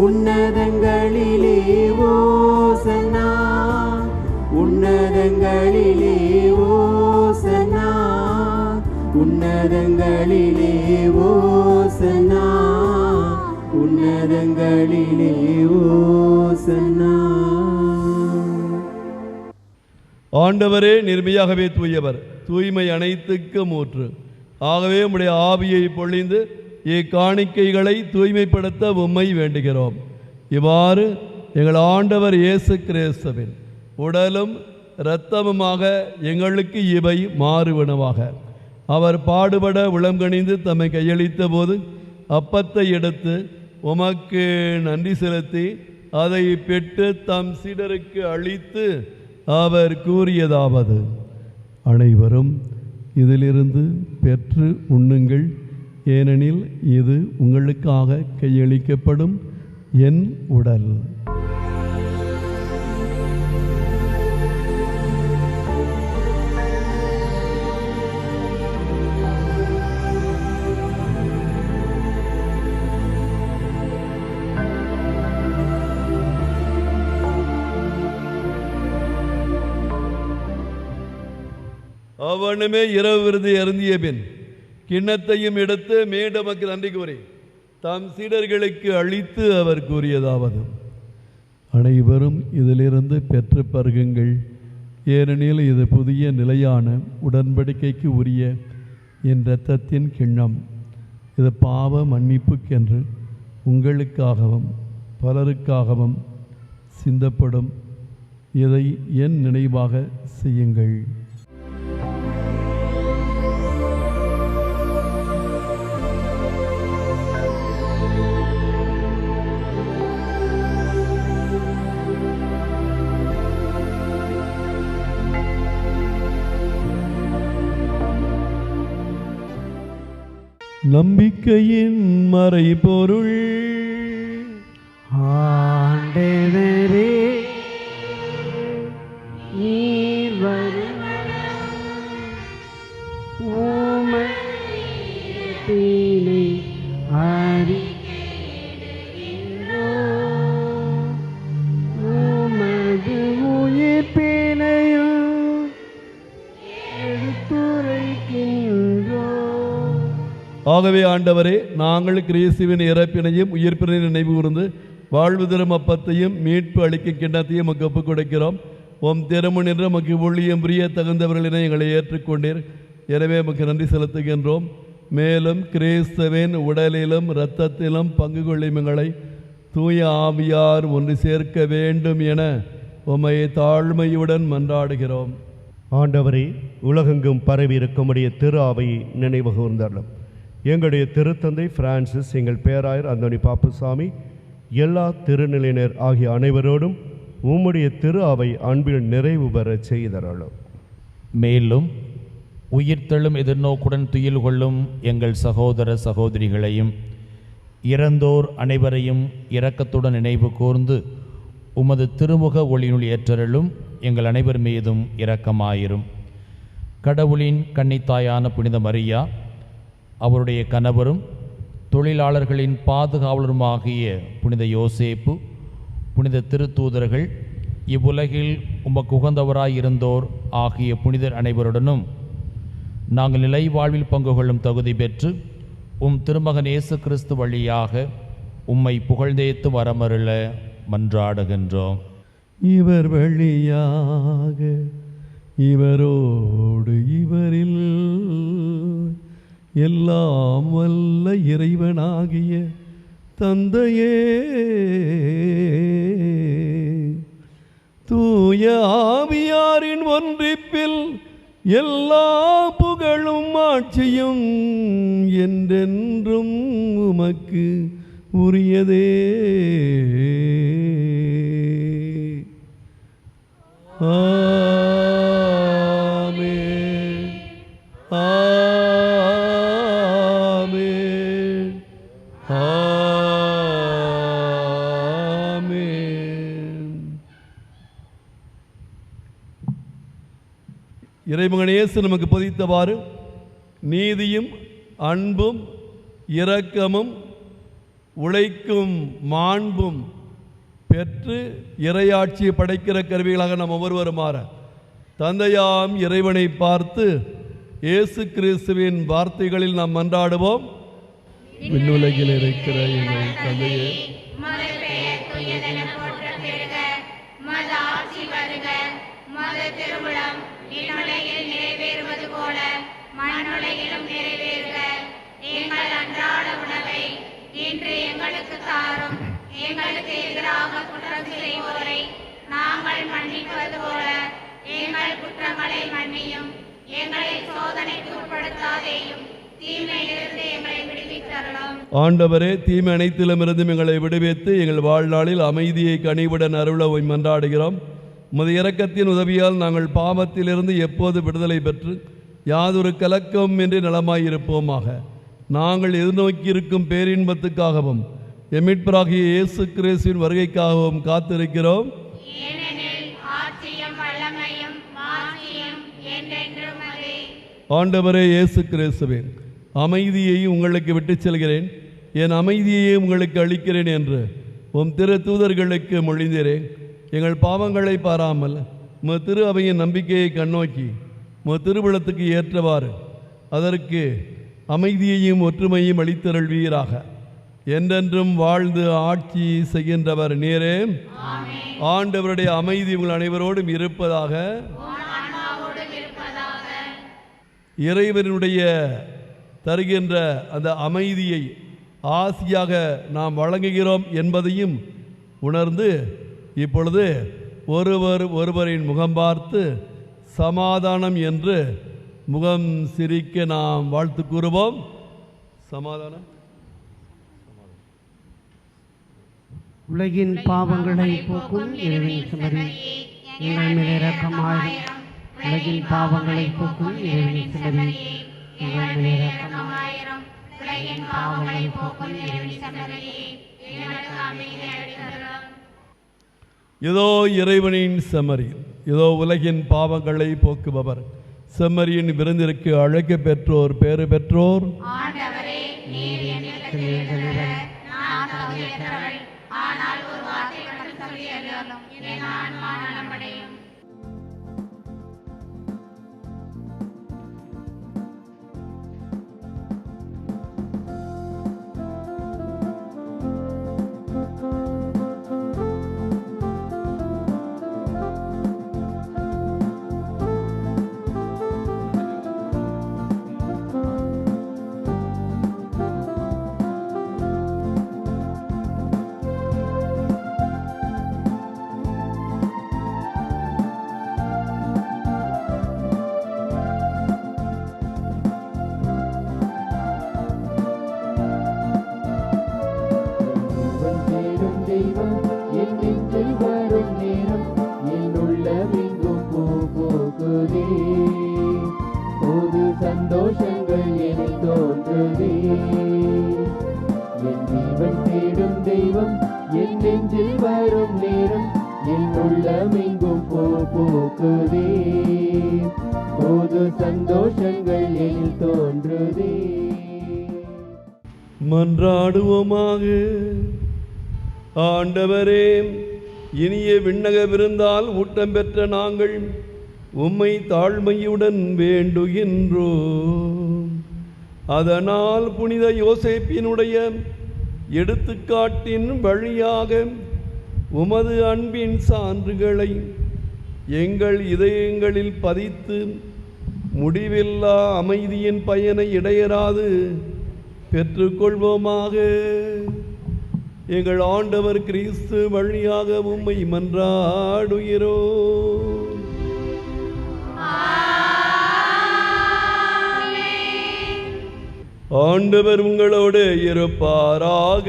உன்னதங்களிலே ஓசன்னா, உன்னதங்களிலே ஓசன்னா, உன்னதங்களிலே ஓசன்னா, உன்னதங்களிலே ஓசன்னா. ஆண்டவரே நிர்மையாகவே தூயவர், தூய்மை அனைத்துக்கும் ஊற்று. ஆகவே உம்முடைய ஆவியை பொழிந்து இக்காணிக்கைகளை தூய்மைப்படுத்த உம்மை வேண்டுகிறோம். இவ்வாறு எங்கள் ஆண்டவர் இயேசு கிறிஸ்துவின் உடலும் இரத்தமுமாக எங்களுக்கு இவை மாறுவனவாக. அவர் பாடுபட உளங்கணிந்து தம்மை கையளித்த போது அப்பத்தை எடுத்து உமக்கு நன்றி செலுத்தி அதை பெற்று தம் சீடருக்கு அளித்து அவர் கூறியதாவது: அனைவரும் இதிலிருந்து பெற்று உண்ணுங்கள், ஏனெனில் இது உங்களுக்காக கையளிக்கப்படும் என் உடல். அவனுமே இரவு விருதை அருந்திய பின் கிண்ணத்தையும் எடுத்து மேடமக்கு நன்றி கூறி தம் சீடர்களுக்கு அளித்து அவர் கூறியதாவது: அனைவரும் இதிலிருந்து பெற்று பருகுங்கள், ஏனெனில் இது புதிய நிலையான உடன்படிக்கைக்கு உரிய என் இரத்தத்தின் கிண்ணம். இது பாவ மன்னிப்புக்கென்று உங்களுக்காகவும் பலருக்காகவும் சிந்தப்படும். இதை என் நினைவாக செய்யுங்கள். நம்பிக்கையின் மறைபொருள். ஆண்டவரே நீர் வருமளவும் உமதினை அறிக்கையிடுகின்றோம். உமது உயிர்ப்பினையும் எடுத்துரைக்கின்றோம். ஆகவே ஆண்டவரே, நாங்கள் கிறிஸ்துவின் இறப்பினையும் உயிர்ப்பினையும் நினைவு கூர்ந்து வாழ்வு தரும் அப்பத்தையும் மீட்பு அளிக்கும் கிண்ணத்தையும் நமக்கு ஒப்புக் கொடுக்கிறோம். உம் திருமுன் என்று நமக்கு ஊழியம் புரிய தகுந்தவர்களினை எங்களை ஏற்றுக்கொண்டீர். எனவே நமக்கு நன்றி செலுத்துகின்றோம். மேலும் கிறிஸ்துவின் உடலிலும் இரத்தத்திலும் பங்கு கொள்ளும் எங்களை தூய ஆவியார் ஒன்று சேர்க்க வேண்டும் என உம்மை தாழ்மையுடன் மன்றாடுகிறோம். ஆண்டவரே, உலகெங்கும் பரவி இருக்கும்படிய திரு அவையை நினைவு கூர்ந்தாலும் எங்களுடைய திருத்தந்தை பிரான்சிஸ், எங்கள் பேராயர் அந்தோணி பாப்புசாமி, எல்லா திருநிலையினர் ஆகிய அனைவரோடும் உம்முடைய திரு அவை அன்பில் நிறைவு பெறச் செய்தருளும். மேலும் உயிர்த்தெழும் எதிர்நோக்குடன் துயில் கொள்ளும் எங்கள் சகோதர சகோதரிகளையும் இறந்தோர் அனைவரையும் இரக்கத்துடன் நினைவு கூர்ந்து உமது திருமுக ஒளியினுள் ஏற்றருளும். எங்கள் அனைவர் மீதும் இரக்கமாயிரும். கடவுளின் கன்னித்தாயான புனித மரியா, அவருடைய கணவரும் தொழிலாளர்களின் பாதுகாவலருமாகிய புனித யோசேப்பு, புனித திருத்தூதர்கள், இவ்வுலகில் உமக்கு உகந்தவராயிருந்தோர் ஆகிய புனிதர் அனைவருடனும் நாங்கள் நிலை வாழ்வில் பங்கு கொள்ளும் தகுதி பெற்று திருமகன் இயேசு கிறிஸ்து வழியாக உம்மை புகழ்ந்தேத்து வரமருள மன்றாடுகின்றோம். இவர் வழியாக இவரோடு இவரில் எல்லாம் வல்ல இறைவனாகிய தந்தையே, தூய ஆவியாரின் ஒன்றிப்பில் எல்லா புகழும் ஆட்சியும் என்றென்றும் உமக்கு உரியதே. ஆமென். ஆமென். ஆமென். இறைமகன் இயேசு நமக்கு போதித்தவாறு நீதியும் அன்பும் இரக்கமும் உழைக்கும் மாண்பும் பெற்று இறையாட்சியை படைக்கிற கருவிகளாக நாம் ஒவ்வொருவரும் மாற தந்தையாம் இறைவனை பார்த்து இயேசு கிறிஸ்துவின் வார்த்தைகளில் நாம் மன்றாடுவோம். விண்ணுலகில் இருக்கிற எங்கள் தந்தையே, நிறைவேறுவது போல மண்ணுலகிலும் நிறைவேறுக. எங்கள் அன்றாட உணவை இன்று எங்களுக்கு தாரும். எங்களுக்கு எதிராக குற்றம் செய்வோரை நாங்கள் மன்னிப்பது போல எங்கள் குற்றங்களை மன்னியும். எங்களை சோதனைக்கு உட்படுத்தாதேயும், தீமையிலிருந்து எங்களை விடுவித்தருளும். ஆண்டவரே, தீமை அனைத்திலுமிருந்தும் எங்களை விடுவித்து எங்கள் வாழ்நாளில் அமைதியை கனிவுடன் அருள மன்றாடுகிறோம். உமது இரக்கத்தின் உதவியால் நாங்கள் பாவத்திலிருந்து எப்போது விடுதலை பெற்று யாதொரு கலக்கம் என்று நலமாயிருப்போமாக. நாங்கள் எதிர்நோக்கியிருக்கும் பேரின்பத்துக்காகவும் எமிட்பராகிய இயேசு கிறிஸ்துவின் வருகைக்காகவும் காத்திருக்கிறோம். ஆண்டவரே இயேசு கிறிஸ்துவே, அமைதியை உங்களுக்கு விட்டுச் செல்கிறேன், என் அமைதியையே உங்களுக்கு அளிக்கிறேன் என்று உம் திரு தூதர்களுக்கு மொழிந்தேன். எங்கள் பாவங்களை பாராமல் உமது திரு அவையின் நம்பிக்கையை கண்ணோக்கி உமது திருவிழத்துக்கு ஏற்றவாறு அதற்கு அமைதியையும் ஒற்றுமையும் அளித்தருள்வீராக. என்றென்றும் வாழ்ந்து ஆட்சி செய்கின்றவர் நீரே. ஆண்டவருடைய அமைதி உங்கள் அனைவரோடும் இருப்பதாக. இறைவனுடைய தருகின்ற அந்த அமைதியை ஆசியாக நாம் வழங்குகிறோம் என்பதையும் உணர்ந்து இப்பொழுது ஒருவரின் முகம் பார்த்து சமாதானம் என்று முகம் சிரிக்க நாம் வாழ்த்து கூறுவோம். சமாதானம். உலகின் பாவங்களை போக்கும் இறைவனின் செம்மறி, எங்கள் மேல் இரக்கமாயிரும். உலகின் பாவங்களை போக்கும் இறைவனின் செம்மறி, எங்கள் மேல் இரக்கமாயிரும். உலகின் பாவங்களை போக்கும் இறைவனின் செம்மறி, எங்களுக்கு அமைதி அளித்தருளும். இதோ இறைவனின் செம்மறி, இதோ உலகின் பாவங்களை போக்குபவர். செம்மறியின் விருந்திற்கு அழைக்க பெற்றோர் பேறு பெற்றோர். ஆண்டவரே, நீர் என்னிடத்தில் எழுந்தருள நான் தகுதியற்றவள். ஆனால் ஒரு வார்த்தை மட்டும் சொல்லி அருளும், என் ஆன்மா நலமடையும். தெய்வம் என் நெஞ்சில் வரும் நேரம் என் உள்ளமெங்கும் பூ பூக்குதே புது சந்தோஷங்கள் எனில் தோன்றுதே என் ஜீவன் தேடும் தெய்வம் என் நெஞ்சில் வரும் நேரம் என் உள்ளமெங்கும் பூ பூக்குதே புது சந்தோஷங்கள் எனில் தோன்றுதே. மன்றாடுவோமாக. ஆண்டவரே, இனிய விண்ணக விருந்தால் ஊட்டம் பெற்ற நாங்கள் உம்மை தாழ்மையுடன் வேண்டுகின்றோம். அதனால் புனித யோசேப்பினுடைய எடுத்துக்காட்டின் வழியாக உமது அன்பின் சான்றுகளை எங்கள் இதயங்களில் பதித்து முடிவில்லா அமைதியின் பயனை இடையராது பெற்றுக்கொள்வோமாக. எங்கள் ஆண்டவர் கிறிஸ்து வழியாக உம்மை மன்றாடுகிறோம். ஆண்டவர் உங்களோடு இருப்பாராக.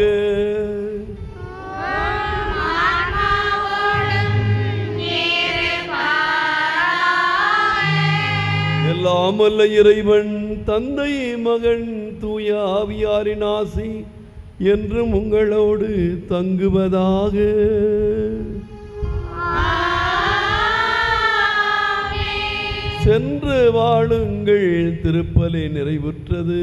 எல்லாம் வல்ல இறைவன் தந்தை மகன் தூய ஆவியாரின் ஆசி என்றும் உங்களோடு தங்குவதாக. சென்று வாழுங்கள், திருப்பலி நிறைவுற்றது.